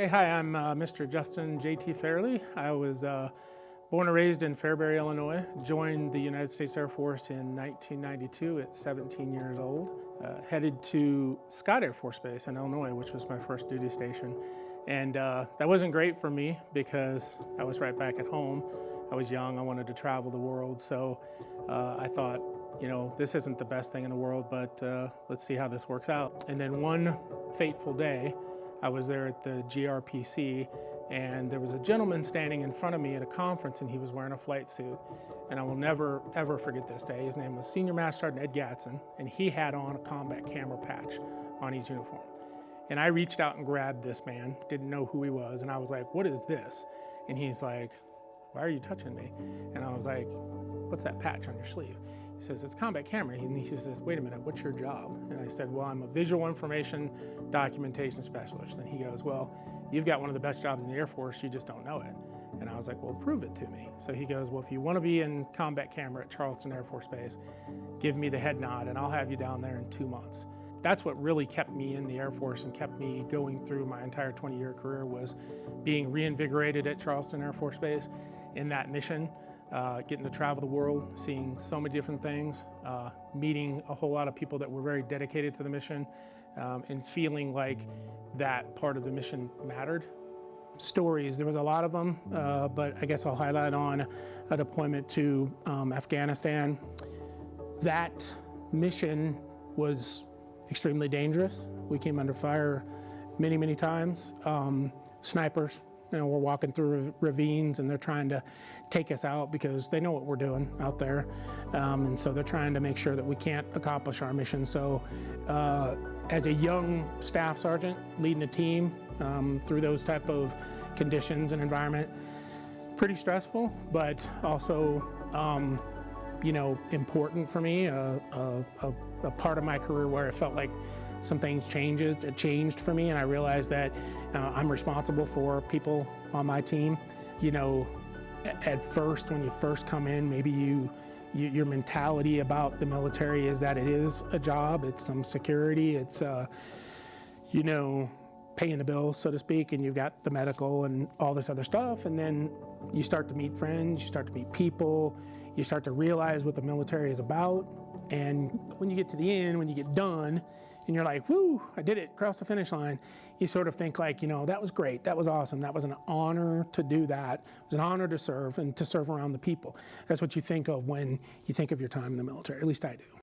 Hey, hi, I'm Mr. Justin J.T. Fairley. I was born and raised in Fairbury, Illinois. Joined the United States Air Force in 1992 at 17 years old. Headed to Scott Air Force Base in Illinois, which was my first duty station. And that wasn't great for me because I was right back at home. I was young, I wanted to travel the world, so I thought, you know, this isn't the best thing in the world, but let's see how this works out. And then one fateful day, I was there at the GRPC, and there was a gentleman standing in front of me at a conference, and he was wearing a flight suit. And I will never, ever forget this day. His name was Senior Master Sgt. Ed Gatson, and he had on a combat camera patch on his uniform. And I reached out and grabbed this man, didn't know who he was, and I was like, what is this? And he's like, why are you touching me? And I was like, what's that patch on your sleeve? He says, it's combat camera. And he says, wait a minute, what's your job? And I said, well, I'm a visual information documentation specialist. And he goes, well, you've got one of the best jobs in the Air Force, you just don't know it. And I was like, well, prove it to me. So he goes, well, if you want to be in combat camera at Charleston Air Force Base, give me the head nod and I'll have you down there in 2 months. That's what really kept me in the Air Force and kept me going through my entire 20-year career, was being reinvigorated at Charleston Air Force Base in that mission. Getting to travel the world, seeing so many different things, meeting a whole lot of people that were very dedicated to the mission, and feeling like that part of the mission mattered. Stories, there was a lot of them, but I guess I'll highlight on a deployment to Afghanistan. That mission was extremely dangerous. We came under fire many, many times. Snipers. You know, we're walking through ravines and they're trying to take us out because they know what we're doing out there. And so they're trying to make sure that we can't accomplish our mission. So as a young staff sergeant leading a team through those type of conditions and environment, pretty stressful, but also you know, important for me, a part of my career where it felt like some things changed for me, and I realized that I'm responsible for people on my team. You know, at first, when you first come in, maybe your mentality about the military is that it is a job, it's some security, it's you know, paying the bills, so to speak, and you've got the medical and all this other stuff, and then you start to meet friends, you start to meet people, you start to realize what the military is about, and when you get to the end, when you get done, and you're like, whoo, I did it, crossed the finish line, you sort of think like, you know, that was great, that was awesome, that was an honor to do that, it was an honor to serve, and to serve around the people. That's what you think of when you think of your time in the military, at least I do.